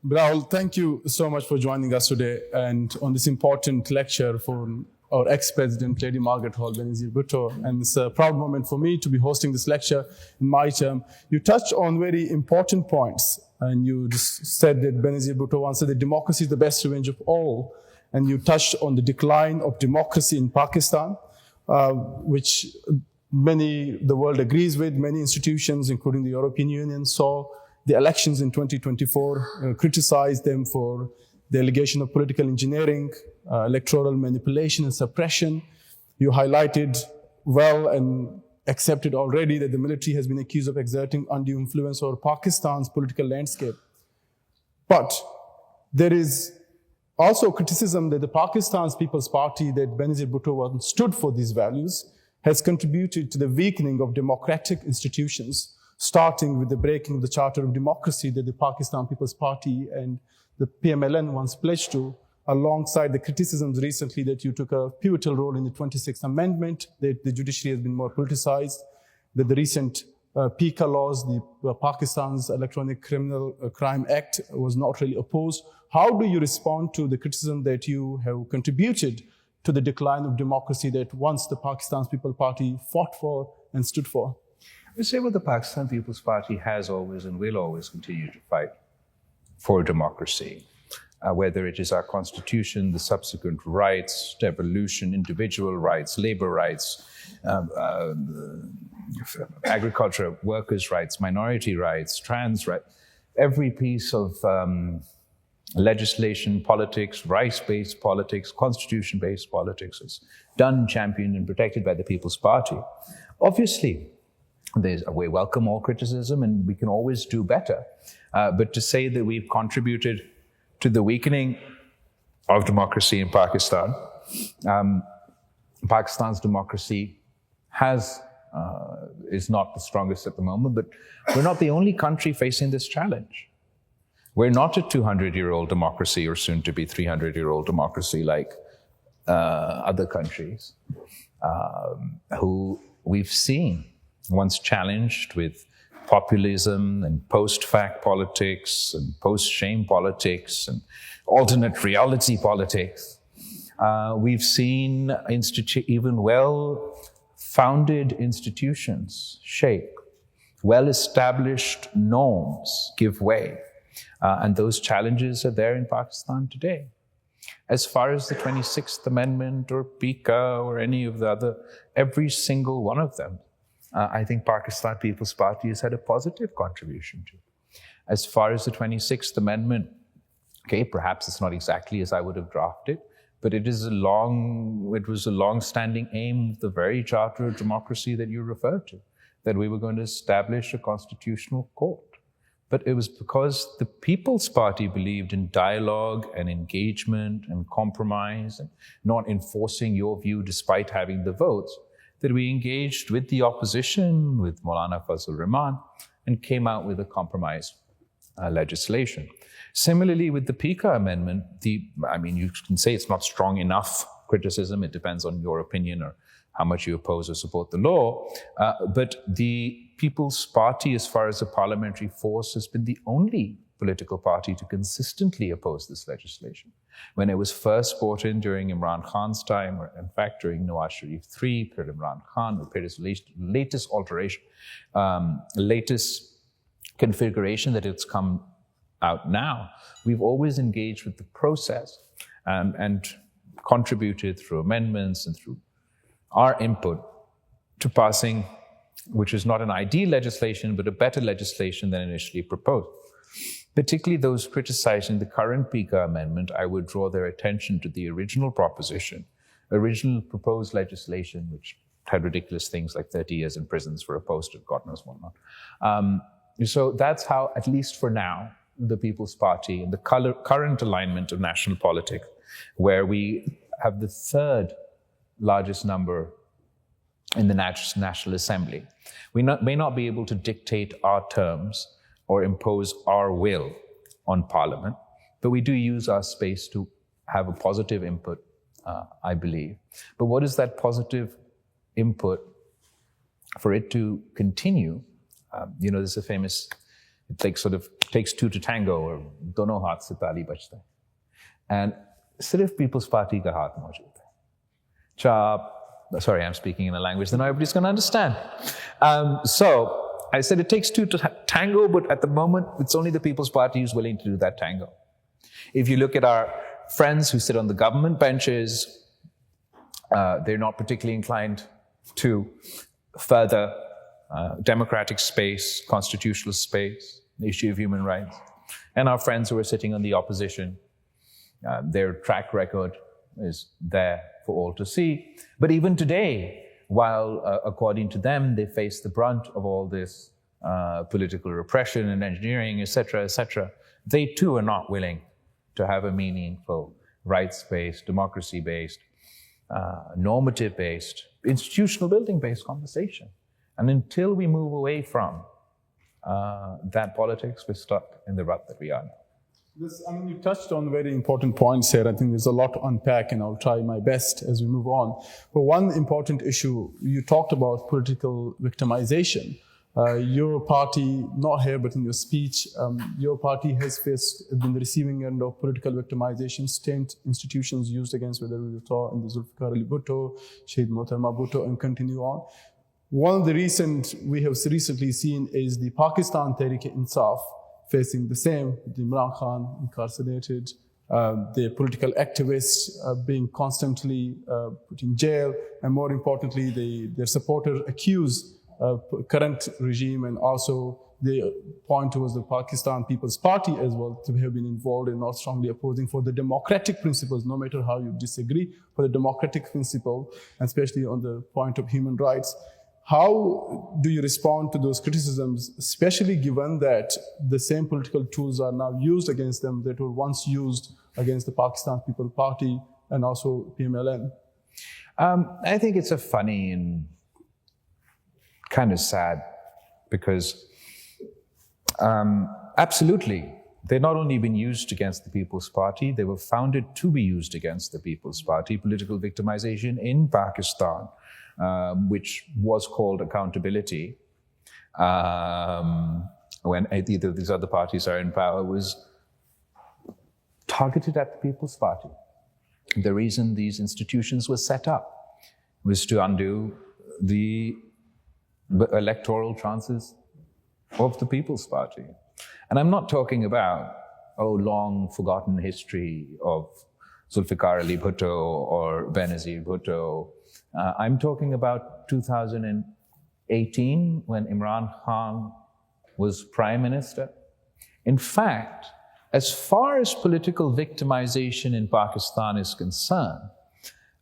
Bilawal, thank you so much for joining us today and on this important lecture for our ex-president, Lady Margaret Hall Benazir Bhutto. And it's a proud moment for me to be hosting this lecture in my term. You touched on very important points, and you just said that Benazir Bhutto once said that democracy is the best revenge of all. And you touched on the decline of democracy in Pakistan, which the world agrees with. Many institutions, including the European Union, saw the elections in 2024, criticized them for the allegation of political engineering, electoral manipulation and suppression. You highlighted well and accepted already that the military has been accused of exerting undue influence over Pakistan's political landscape. But there is also criticism that the Pakistan's People's Party that Benazir Bhutto once stood for these values has contributed to the weakening of democratic institutions, starting with the breaking of the Charter of Democracy that the Pakistan People's Party and the PMLN once pledged to, alongside the criticisms recently that you took a pivotal role in the 26th Amendment, that the judiciary has been more politicized, that the recent PICA laws, the Pakistan's Electronic Criminal Crime Act, was not really opposed. How do you respond to the criticism that you have contributed to the decline of democracy that once the Pakistan's People's Party fought for and stood for? I say what the Pakistan People's Party has always and will always continue to fight for democracy, whether it is our constitution, the subsequent rights, devolution, individual rights, labor rights, agriculture workers' rights, minority rights, trans rights, every piece of legislation, politics, rights-based politics, constitution-based politics is done, championed, and protected by the People's Party. Obviously, we welcome all criticism and we can always do better. But to say that we've contributed to the weakening of democracy in Pakistan, Pakistan's democracy is not the strongest at the moment, but we're not the only country facing this challenge. We're not a 200-year-old democracy or soon to be 300-year-old democracy like other countries who we've seen once challenged with populism and post-fact politics and post-shame politics and alternate reality politics. We've seen even well-founded institutions shake, well-established norms give way, and those challenges are there in Pakistan today. As far as the 26th Amendment or PICA or any of the other, every single one of them, I think Pakistan People's Party has had a positive contribution to. As far as the 26th Amendment, okay, perhaps it's not exactly as I would have drafted, but it was a long-standing aim of the very Charter of Democracy that you referred to, that we were going to establish a constitutional court. But it was because the People's Party believed in dialogue and engagement and compromise and not enforcing your view despite having the votes, that we engaged with the opposition, with Maulana Fazlur Rahman, and came out with a compromise legislation. Similarly, with the PICA amendment, you can say it's not strong enough criticism. It depends on your opinion or how much you oppose or support the law. But the People's Party, as far as a parliamentary force, has been the only political party to consistently oppose this legislation. When it was first brought in during Imran Khan's time, or in fact during Nawaz Sharif III, Imran Khan, or his latest alteration, latest configuration that it's come out now, we've always engaged with the process and contributed through amendments and through our input to passing, which is not an ideal legislation, but a better legislation than initially proposed. Particularly those criticizing the current PICA amendment, I would draw their attention to the original proposition, original proposed legislation, which had ridiculous things like 30 years in prisons for opposed and God knows what not. So that's how, at least for now, the People's Party and the current alignment of national politics, where we have the third largest number in the National Assembly. We may not be able to dictate our terms or impose our will on Parliament, but we do use our space to have a positive input, I believe. But what is that positive input for it to continue? There's a famous It takes two to tango, or dono haath se tali bajta hai. And sirf People's Party ka haath maujood hai. Sorry, I'm speaking in a language that nobody's going to understand. So I said it takes two to tango, but at the moment, it's only the People's Party who's willing to do that tango. If you look at our friends who sit on the government benches, they're not particularly inclined to further democratic space, constitutional space, the issue of human rights. And our friends who are sitting on the opposition, their track record is there for all to see. But even today, while according to them, they face the brunt of all this political repression and engineering, etc., they too are not willing to have a meaningful, rights-based, democracy-based, normative-based, institutional building-based conversation. And until we move away from that politics, we're stuck in the rut that we are now. You touched on very important points here. I think there's a lot to unpack, and I'll try my best as we move on. But one important issue, you talked about political victimization. Your party, not here, but in your speech, your party has been the receiving end of political victimization, state institutions used against, whether we saw in the Zulfikar Ali Bhutto, Shahid Mohtarma Bhutto, and continue on. One of the we have recently seen is the Pakistan Tehreek-e-Insaf facing the same, the Imran Khan incarcerated, the political activists being constantly put in jail, and more importantly, their supporters accuse current regime, and also they point towards the Pakistan People's Party as well to have been involved in not strongly opposing for the democratic principles, no matter how you disagree, for the democratic principle, and especially on the point of human rights. How do you respond to those criticisms, especially given that the same political tools are now used against them that were once used against the Pakistan People's Party and also PMLN? I think it's a funny and kind of sad, because absolutely, they've not only been used against the People's Party, they were founded to be used against the People's Party. Political victimization in Pakistan, which was called accountability, when either of these other parties are in power, was targeted at the People's Party. The reason these institutions were set up was to undo the electoral chances of the People's Party. And I'm not talking about, long forgotten history of Zulfikar Ali Bhutto or Benazir Bhutto. I'm talking about 2018, when Imran Khan was Prime Minister. In fact, as far as political victimization in Pakistan is concerned,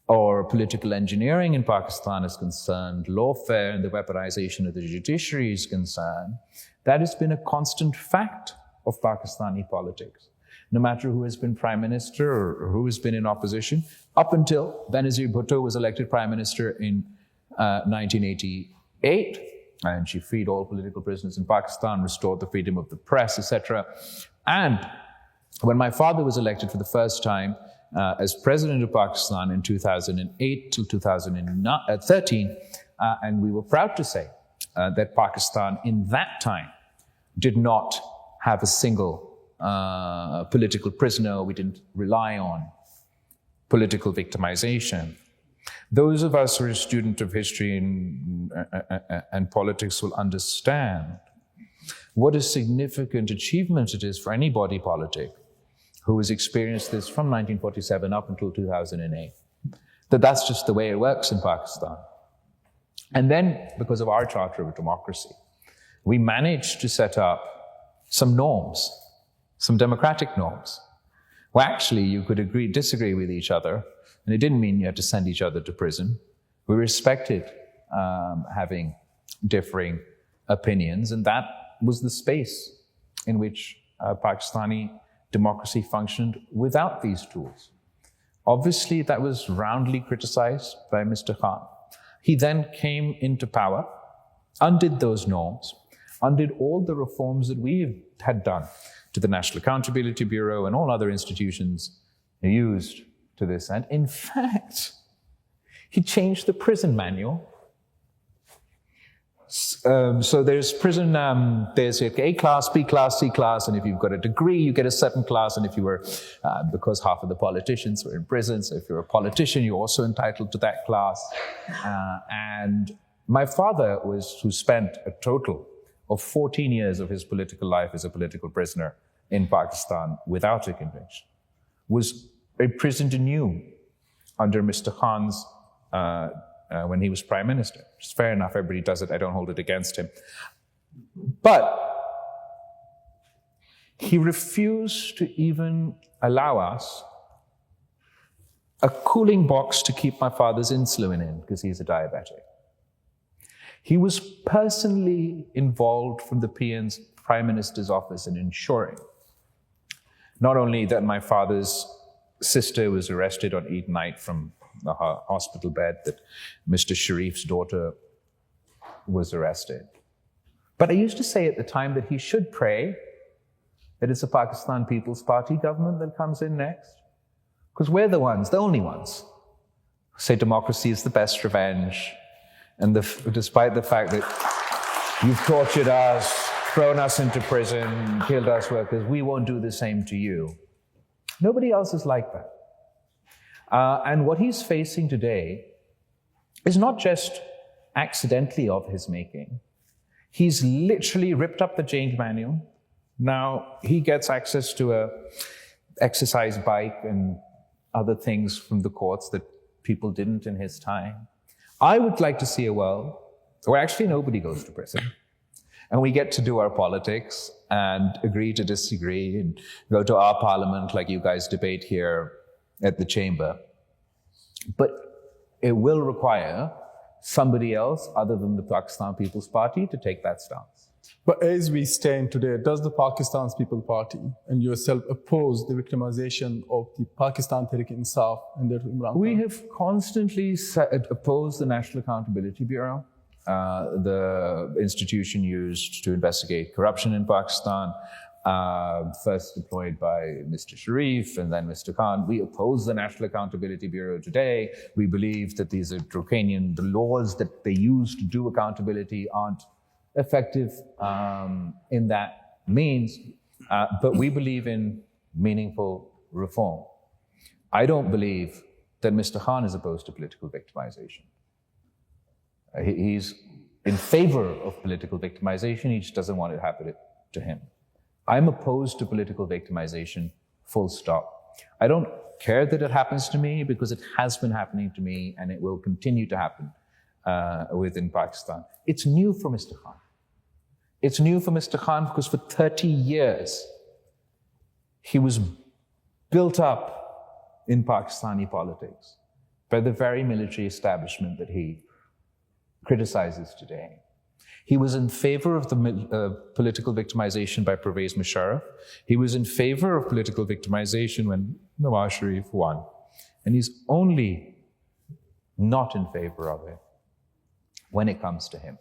or political engineering in Pakistan is concerned, lawfare and the weaponization of the judiciary is concerned, that has been a constant fact of Pakistani politics. No matter who has been Prime Minister or who has been in opposition, up until Benazir Bhutto was elected Prime Minister in 1988, and she freed all political prisoners in Pakistan, restored the freedom of the press, etc. And when my father was elected for the first time as President of Pakistan in 2008 till 2013, and we were proud to say that Pakistan in that time did not have a single political prisoner. We didn't rely on political victimization. Those of us who are a student of history and politics will understand what a significant achievement it is for any body politic who has experienced this from 1947 up until 2008. That's just the way it works in Pakistan. And then, because of our Charter of Democracy, we managed to set up some norms, some democratic norms. Well, actually, you could disagree with each other, and it didn't mean you had to send each other to prison. We respected having differing opinions, and that was the space in which Pakistani democracy functioned without these tools. Obviously, that was roundly criticized by Mr. Khan. He then came into power, undid those norms, undid all the reforms that we had done to the National Accountability Bureau and all other institutions used to this end. In fact, he changed the prison manual So there's prison, there's A class, B class, C class, and if you've got a degree, you get a certain class, and if you were, because half of the politicians were in prison, so if you're a politician, you're also entitled to that class. And my father who spent a total of 14 years of his political life as a political prisoner in Pakistan without a conviction, was imprisoned anew under Mr. Khan's when he was prime minister. It's fair enough, everybody does it, I don't hold it against him. But he refused to even allow us a cooling box to keep my father's insulin in because he's a diabetic. He was personally involved from the PN's prime minister's office in ensuring not only that my father's sister was arrested on Eid night from the hospital bed, that Mr. Sharif's daughter was arrested. But I used to say at the time that he should pray that it's a Pakistan People's Party government that comes in next. Because we're the only ones, who say democracy is the best revenge. And despite the fact that you've tortured us, thrown us into prison, killed us workers, we won't do the same to you. Nobody else is like that. And what he's facing today is not just accidentally of his making. He's literally ripped up the change manual. Now he gets access to a exercise bike and other things from the courts that people didn't in his time. I would like to see a world where actually nobody goes to prison. And we get to do our politics and agree to disagree and go to our parliament like you guys debate here at the chamber. But it will require somebody else other than the Pakistan People's Party to take that stance. But as we stand today, does the Pakistan People's Party and yourself oppose the victimization of the Pakistan Tehreek-e-Insaf and their Imran Khan? We have constantly opposed the National Accountability Bureau, the institution used to investigate corruption in Pakistan, first deployed by Mr. Sharif and then Mr. Khan. We oppose the National Accountability Bureau today. We believe that these are draconian. The laws that they use to do accountability aren't effective in that means, but we believe in meaningful reform. I don't believe that Mr. Khan is opposed to political victimization. He's in favor of political victimization, he just doesn't want it to happen to him. I'm opposed to political victimization, full stop. I don't care that it happens to me because it has been happening to me and it will continue to happen within Pakistan. It's new for Mr. Khan. It's new for Mr. Khan because for 30 years, he was built up in Pakistani politics by the very military establishment that he criticizes today. He was in favor of the political victimization by Pervez Musharraf. He was in favor of political victimization when Nawaz Sharif won. And he's only not in favor of it when it comes to him.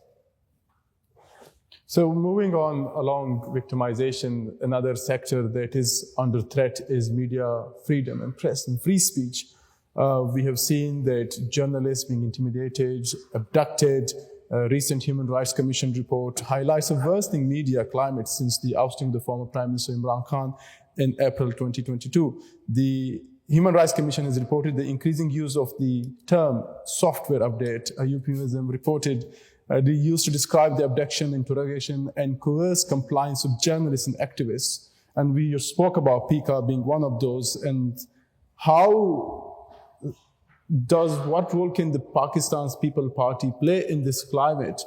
So moving on along victimization, another sector that is under threat is media freedom and press and free speech. We have seen that journalists being intimidated, abducted. A recent Human Rights Commission report highlights a worsening media climate since the ousting of the former Prime Minister Imran Khan in April 2022. The Human Rights Commission has reported the increasing use of the term software update. A euphemism reported they used to describe the abduction, interrogation, and coerced compliance of journalists and activists. And we spoke about PICA being one of those. And what role can the Pakistan's People's Party play in this climate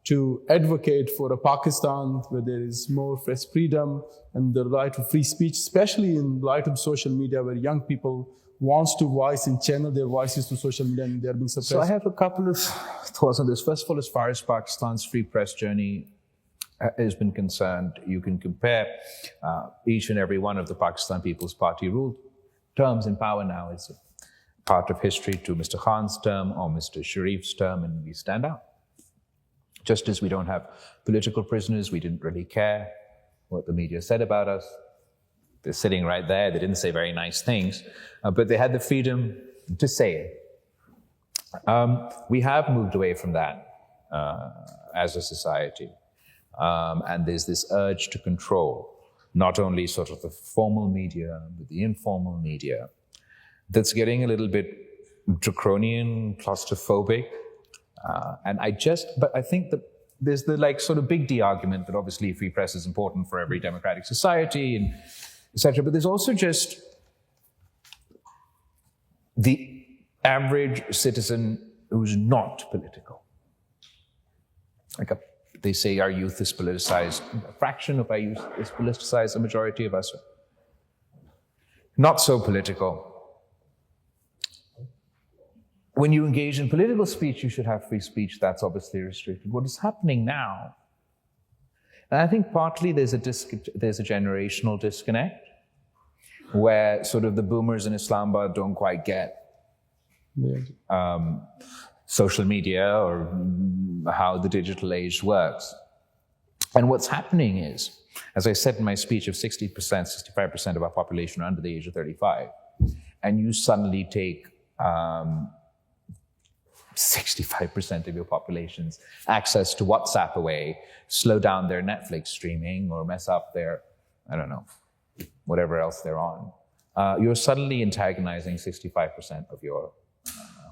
to advocate for a Pakistan where there is more press freedom and the right to free speech, especially in light of social media where young people want to voice and channel their voices to social media and they're being suppressed? So I have a couple of thoughts on this. First of all, as far as Pakistan's free press journey has been concerned, you can compare each and every one of the Pakistan People's Party ruled terms in power now. It's a part of history to Mr. Khan's term or Mr. Sharif's term, and we stand out. Just as we don't have political prisoners, we didn't really care what the media said about us. They're sitting right there. They didn't say very nice things, but they had the freedom to say it. We have moved away from that as a society. And there's this urge to control, not only sort of the formal media, but the informal media, that's getting a little bit draconian, claustrophobic. But I think that there's the like sort of big D argument that obviously free press is important for every democratic society and etc. But there's also just the average citizen who's not political. They say our youth is politicized. A fraction of our youth is politicized. A majority of us are not so political. When you engage in political speech, you should have free speech. That's obviously restricted. What is happening now, and I think partly there's a generational disconnect where sort of the boomers in Islamabad don't quite get social media or how the digital age works. And what's happening is, as I said in my speech, of 60%, 65% of our population are under the age of 35, and you suddenly take 65% of your population's access to WhatsApp away, slow down their Netflix streaming or mess up their, I don't know, whatever else they're on. You're suddenly antagonizing 65% of your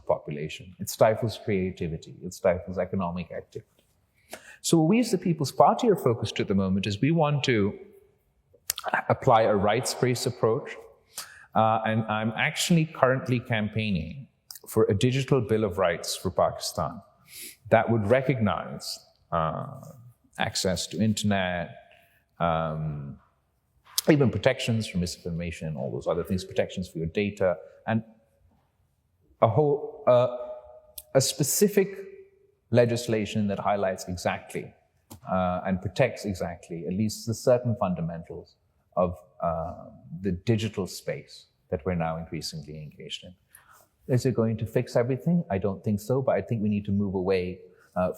population. It stifles creativity. It stifles economic activity. So what we as the People's Party are focused at the moment is we want to apply a rights-based approach. And I'm actually currently campaigning for a digital Bill of Rights for Pakistan that would recognize access to internet, even protections from misinformation, all those other things, protections for your data, and a specific legislation that highlights exactly and protects exactly at least the certain fundamentals of the digital space that we're now increasingly engaged in. Is it going to fix everything? I don't think so, but I think we need to move away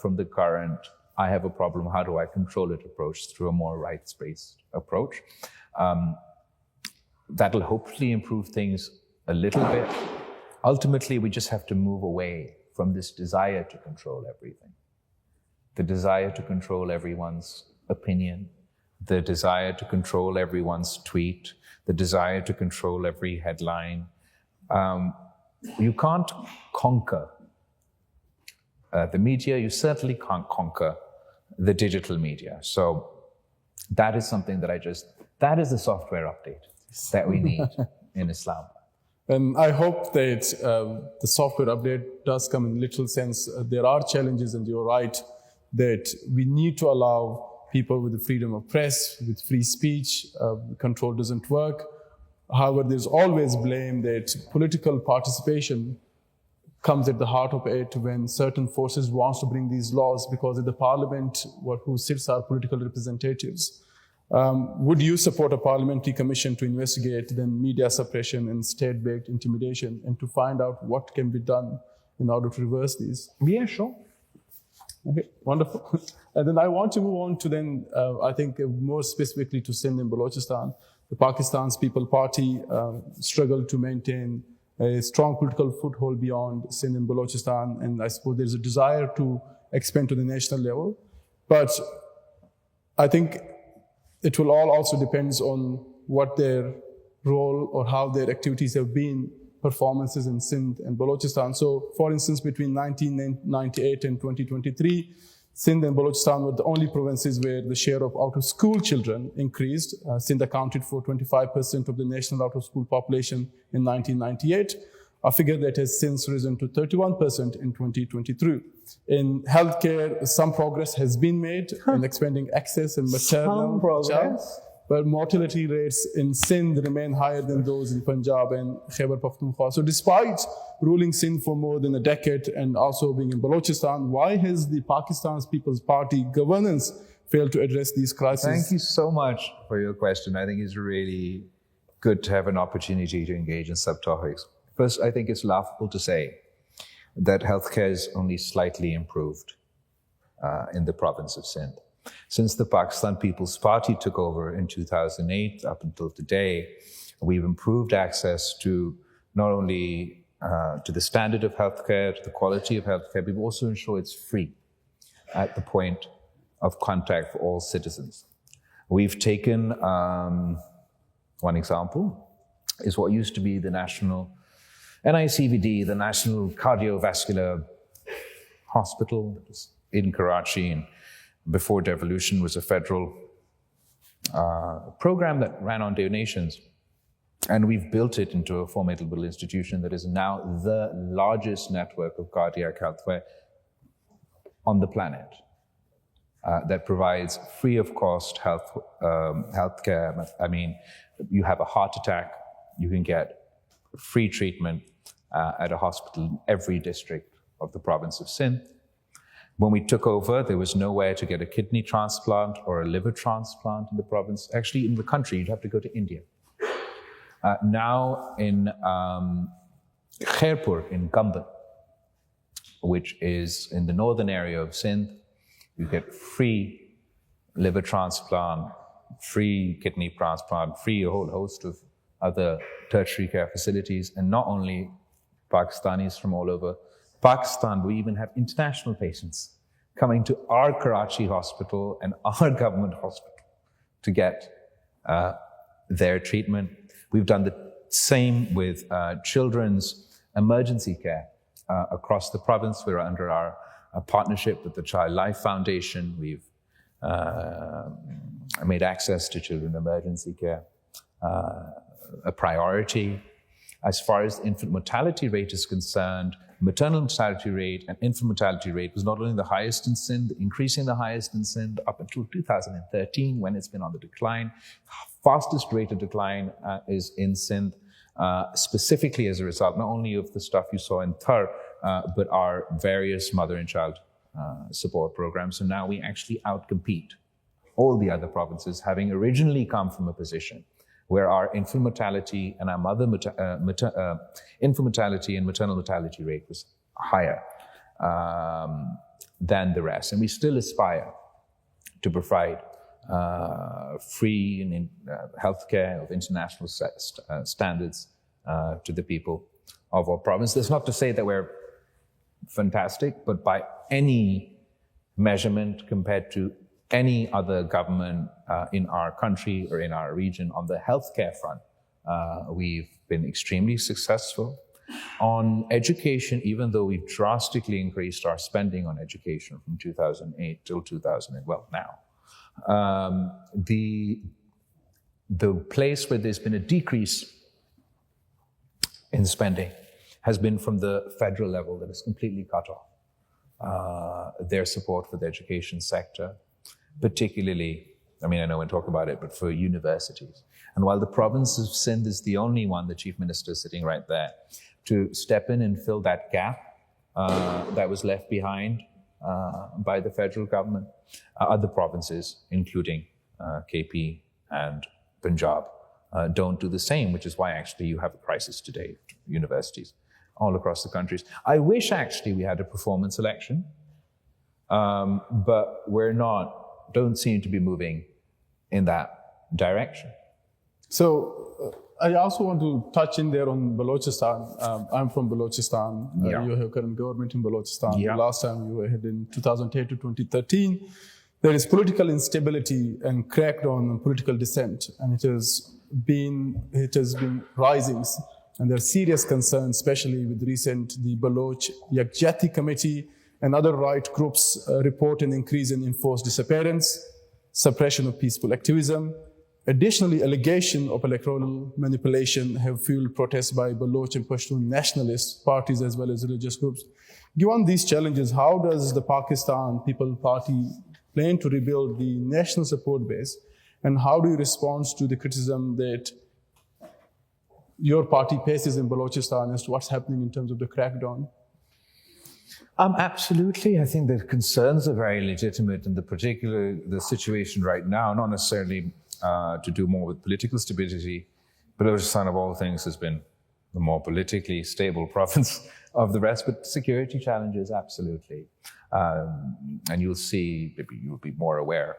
from the current, I have a problem, how do I control it approach through a more rights-based approach. That'll hopefully improve things a little bit. Ultimately, we just have to move away from this desire to control everything. The desire to control everyone's opinion, the desire to control everyone's tweet, the desire to control every headline. You can't conquer the media. You certainly can't conquer the digital media. So that is something that is the software update that we need in Islam. And I hope that the software update does come in literal sense. There are challenges, and you're right, that we need to allow people with the freedom of press, with free speech. Control doesn't work. However, there's always blame that political participation comes at the heart of it when certain forces want to bring these laws, because in the parliament, who sits are political representatives. Would you support a parliamentary commission to investigate then media suppression and state-backed intimidation and to find out what can be done in order to reverse these? Yeah, sure. Okay, wonderful. And then I want to move on to then, I think more specifically to Sindh and Balochistan. The Pakistan's People Party struggled to maintain a strong political foothold beyond Sindh and Balochistan, and I suppose there's a desire to expand to the national level. But I think it will all also depends on what their role or how their activities have been, performances in Sindh and Balochistan. So, for instance, between 1998 and 2023, Sindh and Balochistan were the only provinces where the share of out-of-school children increased. Sindh accounted for 25% of the national out-of-school population in 1998, a figure that has since risen to 31% in 2023. In healthcare, some progress has been made in expanding access and maternal child, but mortality rates in Sindh remain higher than those in Punjab and Khyber Pakhtunkhwa. So despite ruling Sindh for more than a decade and also being in Balochistan, why has the Pakistan's People's Party governance failed to address these crises? Thank you so much for your question. I think it's really good to have an opportunity to engage in subtopics. First, I think it's laughable to say that healthcare is only slightly improved in the province of Sindh. Since the Pakistan People's Party took over in 2008 up until today, we've improved access to not only to the standard of healthcare, to the quality of healthcare, we've also ensured it's free. at the point of contact for all citizens. We've taken, one example is what used to be the national NICVD, the National Cardiovascular Hospital in Karachi, and before devolution was a federal program that ran on donations. And we've built it into a formidable institution that is now the largest network of cardiac healthcare on the planet that provides free of cost healthcare. I mean, you have a heart attack, you can get free treatment at a hospital in every district of the province of Sindh. When we took over, there was nowhere to get a kidney transplant or a liver transplant in the province. Actually, in the country, you'd have to go to India. Now in Khairpur, in Gambhar, which is in the northern area of Sindh, you get free liver transplant, free kidney transplant, free a whole host of other tertiary care facilities, and not only Pakistanis from all over Pakistan, we even have international patients coming to our Karachi hospital and our government hospital to get their treatment. We've done the same with children's emergency care across the province. We're under our partnership with the Child Life Foundation. We've made access to children emergency care a priority. As far as the infant mortality rate is concerned, maternal mortality rate and infant mortality rate was not only the highest in Sindh, increasing the highest in Sindh up until 2013 when it's been on the decline. Fastest rate of decline is in Sindh, specifically as a result not only of the stuff you saw in Thar, but our various mother and child support programs. So now we actually outcompete all the other provinces, having originally come from a position where our infant mortality and our infant mortality and maternal mortality rate was higher than the rest. And we still aspire to provide free healthcare of international standards to the people of our province. That's not to say that we're fantastic, but by any measurement compared to any other government in our country or in our region on the healthcare front, we've been extremely successful. On education, even though we've drastically increased our spending on education from 2008 till 2000, well, now, the place where there's been a decrease in spending has been from the federal level that is completely cut off their support for the education sector, particularly, I mean, I know we'll talk about it, but for universities. And while the province of Sindh is the only one, the Chief Minister is sitting right there, to step in and fill that gap that was left behind by the federal government, other provinces, including KP and Punjab, don't do the same, which is why actually you have a crisis today, universities all across the countries. I wish actually we had a performance election, but don't seem to be moving in that direction. So I also want to touch in there on Balochistan. I'm from Balochistan. Yeah. You have current government in Balochistan. Yeah. The last time you were here in 2010 to 2013. There is political instability and crackdown on political dissent, and it has been rising. And there are serious concerns, especially with the Baloch Yakjati Committee and other right groups report an increase in enforced disappearance, suppression of peaceful activism. Additionally, allegations of electoral manipulation have fueled protests by Baloch and Pashtun nationalist parties as well as religious groups. Given these challenges, how does the Pakistan People Party plan to rebuild the national support base, and how do you respond to the criticism that your party faces in Balochistan as to what's happening in terms of the crackdown? Absolutely. I think the concerns are very legitimate, and the situation right now, not necessarily to do more with political stability, Balochistan of all things has been the more politically stable province of the rest, but security challenges, absolutely. And you'll be more aware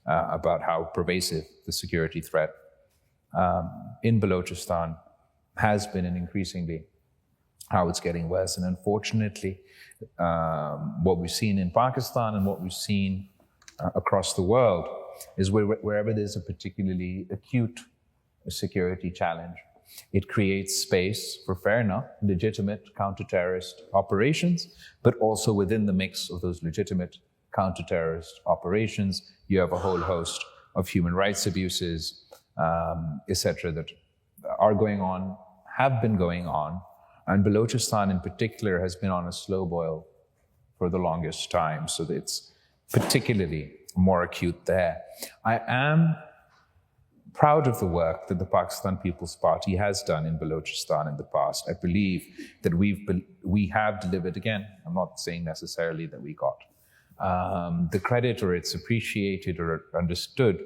about how pervasive the security threat in Balochistan has been and increasingly how it's getting worse. And unfortunately, what we've seen in Pakistan and what we've seen across the world is wherever there's a particularly acute security challenge, it creates space for, fair enough, legitimate counter-terrorist operations, but also within the mix of those legitimate counter-terrorist operations, you have a whole host of human rights abuses, etc., that are going on, have been going on, and Balochistan in particular has been on a slow boil for the longest time, so that it's particularly more acute there. I am proud of the work that the Pakistan People's Party has done in Balochistan in the past. I believe that we have delivered again. I'm not saying necessarily that we got the credit or it's appreciated or understood,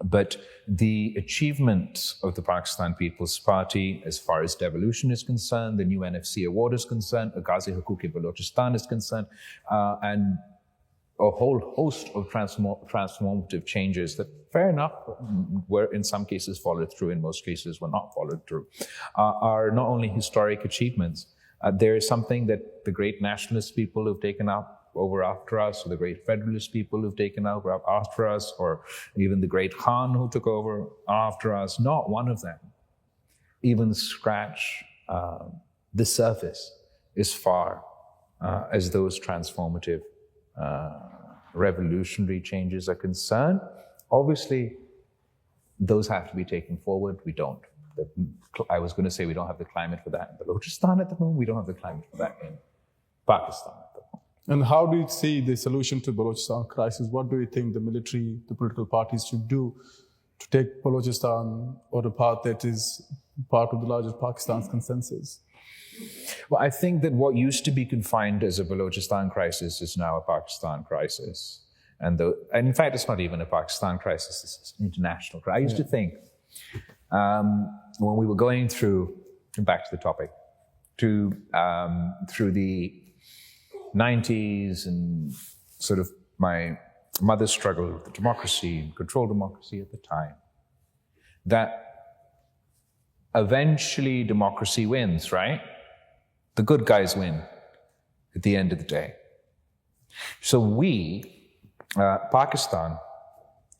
but the achievement of the Pakistan People's Party as far as devolution is concerned, the new NFC award is concerned, Ghazi Hukuk-e-Balochistan is concerned, and a whole host of transformative changes that, fair enough, were in some cases followed through, in most cases were not followed through, are not only historic achievements. There is something that the great nationalist people who've taken up over after us, or the great federalist people who've taken over after us, or even the great Khan who took over after us, not one of them even scratch the surface as far as those transformative revolutionary changes are concerned. Obviously, those have to be taken forward. We don't. I was going to say we don't have the climate for that in Balochistan at the moment. We don't have the climate for that in Pakistan at the moment. And how do you see the solution to Balochistan crisis? What do you think the military, the political parties should do to take Balochistan on a path that is part of the larger Pakistan's consensus? Well, I think that what used to be confined as a Balochistan crisis is now a Pakistan crisis. And in fact, it's not even a Pakistan crisis, it's an international crisis. I used to think, when we were going through, back to the topic, through the 90s and sort of my mother's struggle with democracy and control democracy at the time, that eventually democracy wins, right? The good guys win at the end of the day. So Pakistan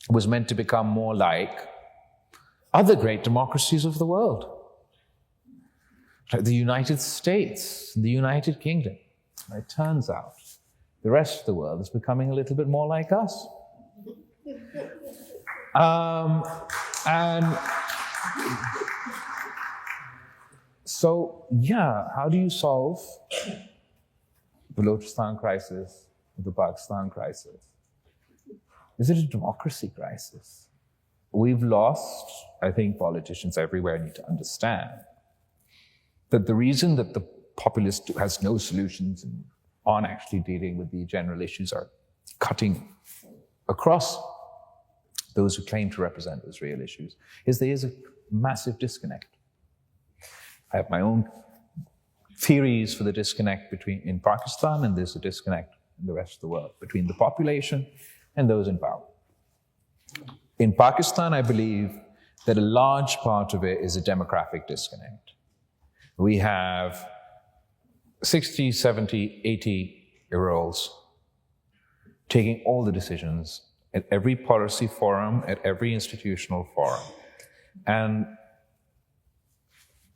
was meant to become more like other great democracies of the world, like the United States, the United Kingdom. It turns out the rest of the world is becoming a little bit more like us. And so, how do you solve the Balochistan crisis, the Pakistan crisis? Is it a democracy crisis? We've lost, I think politicians everywhere need to understand that the reason that the populist has no solutions and aren't actually dealing with the general issues are cutting across those who claim to represent those real issues is there is a massive disconnect. I have my own theories for the disconnect in Pakistan, and there's a disconnect in the rest of the world between the population and those in power. In Pakistan, I believe that a large part of it is a demographic disconnect. We have 60, 70, 80-year-olds taking all the decisions at every policy forum, at every institutional forum. And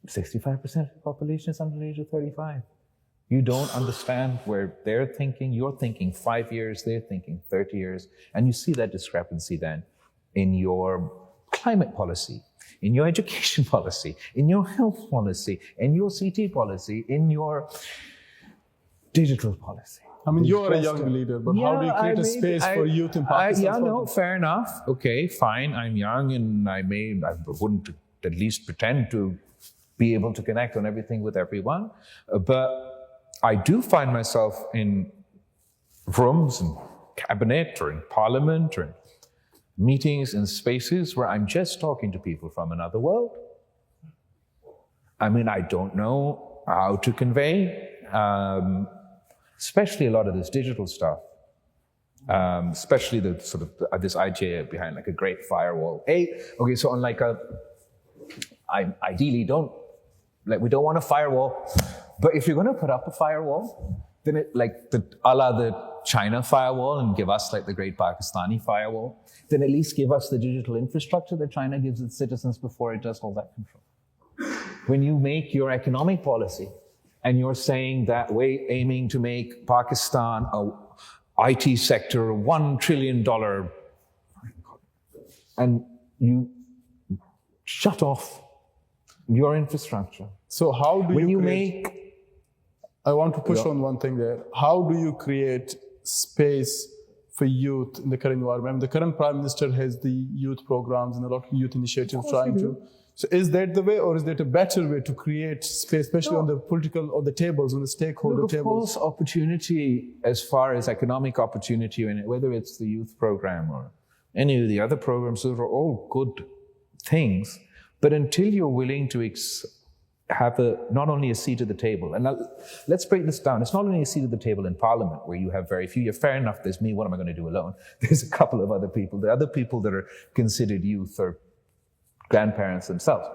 65% of the population is under the age of 35. You don't understand where they're thinking, you're thinking 5 years, they're thinking 30 years. And you see that discrepancy then in your climate policy, in your education policy, in your health policy, in your CT policy, in your digital policy. I mean, you're a young leader, but how do you create a space for youth in Pakistan? Fair enough. Okay, fine. I'm young and I wouldn't at least pretend to be able to connect on everything with everyone. But I do find myself in rooms and cabinet or in parliament or in meetings and spaces where I'm just talking to people from another world. I mean, I don't know how to convey, especially a lot of this digital stuff, especially the sort of this idea behind like a great firewall. Okay, so on like I ideally don't Like, we don't want a firewall. But if you're going to put up a firewall, then it, like a la the China firewall and give us like the great Pakistani firewall, then at least give us the digital infrastructure that China gives its citizens before it does all that control. When you make your economic policy and you're saying that we're aiming to make Pakistan a IT sector $1 trillion, and you shut off your infrastructure. So how do when you make... I want to push on one thing there. How do you create space for youth in the current environment? The current Prime Minister has the youth programs and a lot of youth initiatives trying to. So is that the way, or is there a better way to create space, especially on the political, or the tables, on the stakeholder tables? Of course, opportunity as far as economic opportunity, and whether it's the youth program or any of the other programs, those are all good things. But until you're willing to have not only a seat at the table, and let's break this down. It's not only a seat at the table in Parliament where you have very few. You're fair enough, there's me, what am I going to do alone? There's a couple of other people. The other people that are considered youth are grandparents themselves.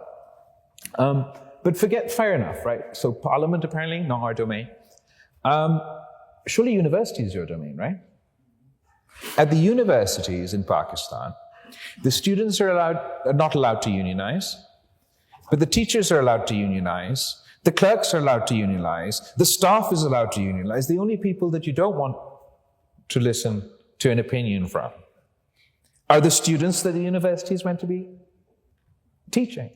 But forget fair enough, right? So Parliament apparently, not our domain. Surely university is your domain, right? At the universities in Pakistan, the students are not allowed to unionize, but the teachers are allowed to unionize, the clerks are allowed to unionize, the staff is allowed to unionize. The only people that you don't want to listen to an opinion from are the students that the university is meant to be teaching.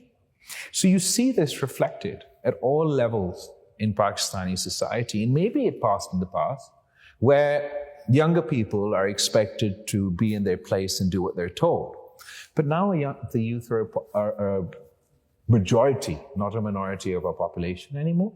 So you see this reflected at all levels in Pakistani society, and maybe it passed in the past, where younger people are expected to be in their place and do what they're told. But now the youth are a majority, not a minority of our population anymore.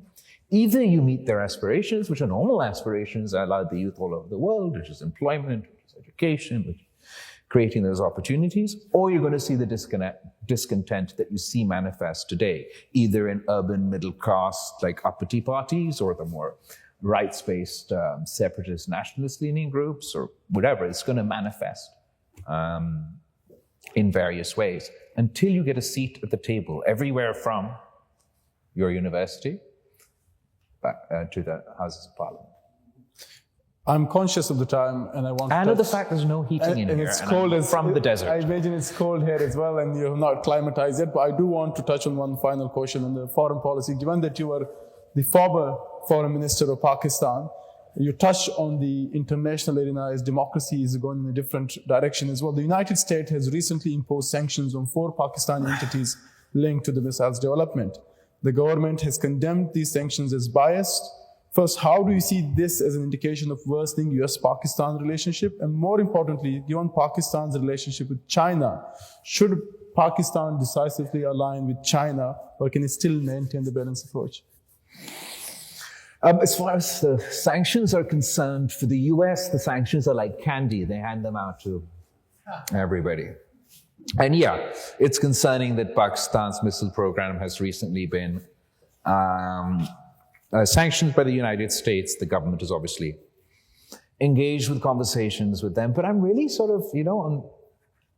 Either you meet their aspirations, which are normal aspirations that allow the youth all over the world, which is employment, which is education, which is creating those opportunities, or you're going to see the discontent that you see manifest today, either in urban middle class, like uppity parties, or the more rights-based separatist nationalist-leaning groups, or whatever. It's going to manifest in various ways until you get a seat at the table everywhere from your university to the Houses of Parliament. I'm conscious of the time, and I want to of the fact there's no heating in and here, it's and cold I'm from the desert. I imagine it's cold here as well, and you're not climatized yet, but I do want to touch on one final question on the foreign policy. Given that you were the former foreign minister of Pakistan, you touch on the international arena as democracy is going in a different direction as well. The United States has recently imposed sanctions on 4 Pakistani entities linked to the missiles development. The government has condemned these sanctions as biased. First, how do you see this as an indication of worsening US-Pakistan relationship? And more importantly, given Pakistan's relationship with China, should Pakistan decisively align with China, or can it still maintain the balanced approach? As far as the sanctions are concerned, for the US, the sanctions are like candy. They hand them out to everybody. And yeah, it's concerning that Pakistan's missile program has recently been sanctioned by the United States. The government is obviously engaged with conversations with them. But I'm really sort of, on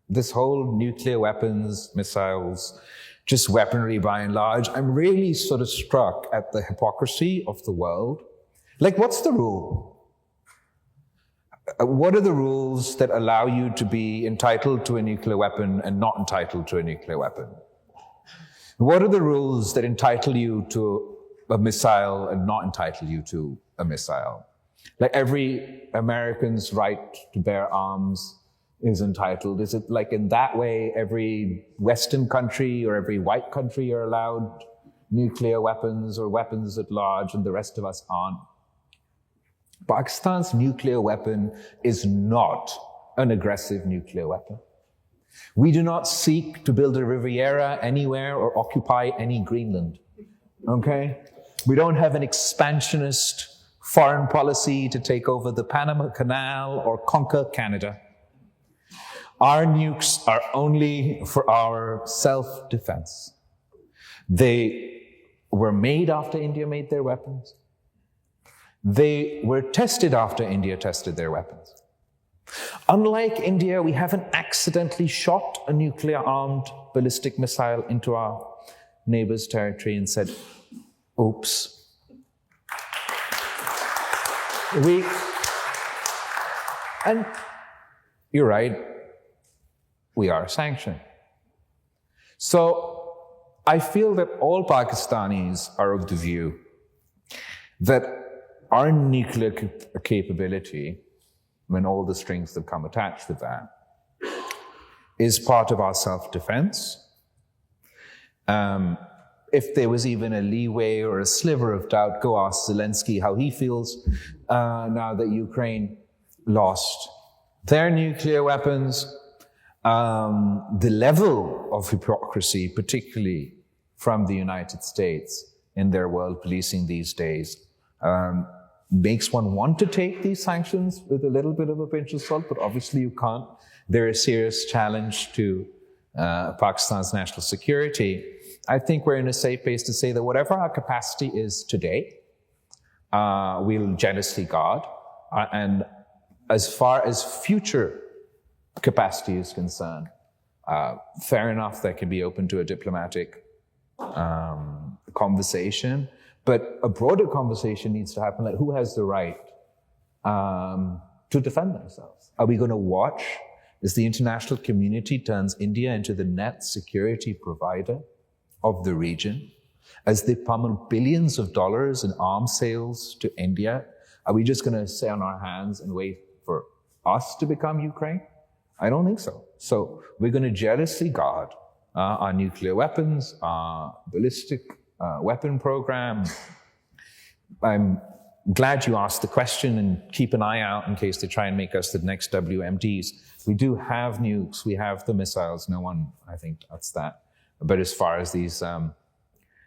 this whole nuclear weapons, missiles, just weaponry by and large, I'm really sort of struck at the hypocrisy of the world. Like, what's the rule? What are the rules that allow you to be entitled to a nuclear weapon and not entitled to a nuclear weapon? What are the rules that entitle you to a missile and not entitle you to a missile? Like, every American's right to bear arms is entitled. Is it like in that way every Western country or every white country are allowed nuclear weapons or weapons at large and the rest of us aren't? Pakistan's nuclear weapon is not an aggressive nuclear weapon. We do not seek to build a Riviera anywhere or occupy any Greenland. Okay? We don't have an expansionist foreign policy to take over the Panama Canal or conquer Canada. Our nukes are only for our self-defense. They were made after India made their weapons. They were tested after India tested their weapons. Unlike India, we haven't accidentally shot a nuclear-armed ballistic missile into our neighbor's territory and said, oops. And you're right, we are sanctioned. So I feel that all Pakistanis are of the view that our nuclear capability, when all the strings that come attached with that, is part of our self-defense. If there was even a leeway or a sliver of doubt, go ask Zelensky how he feels now that Ukraine lost their nuclear weapons. The level of hypocrisy, particularly from the United States in their world policing these days, makes one want to take these sanctions with a little bit of a pinch of salt, but obviously you can't. They're a serious challenge to Pakistan's national security. I think we're in a safe place to say that whatever our capacity is today, we'll jealously guard. And as far as future capacity is concerned, fair enough, that can be open to a diplomatic conversation. But a broader conversation needs to happen, like who has the right to defend themselves? Are we going to watch as the international community turns India into the net security provider of the region, as they pummel billions of dollars in arms sales to India? Are we just going to sit on our hands and wait for us to become Ukraine? I don't think so. So we're going to jealously guard our nuclear weapons, our ballistic weapon program. I'm glad you asked the question, and keep an eye out in case they try and make us the next WMDs. We do have nukes, we have the missiles, no one, I think, doubts that. But as far as these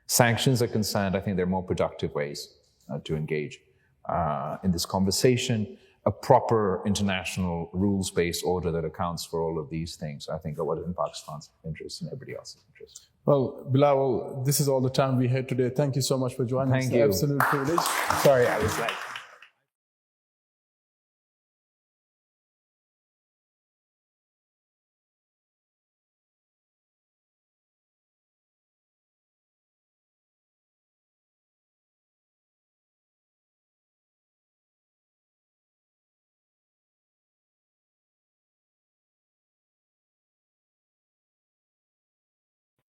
sanctions are concerned, I think there are more productive ways to engage in this conversation. A proper international rules-based order that accounts for all of these things, I think, are what is in Pakistan's interest and everybody else's interest. Well, Bilawal, this is all the time we had today. Thank you so much for joining us. Thank you. Absolute privilege. Sorry, I was late.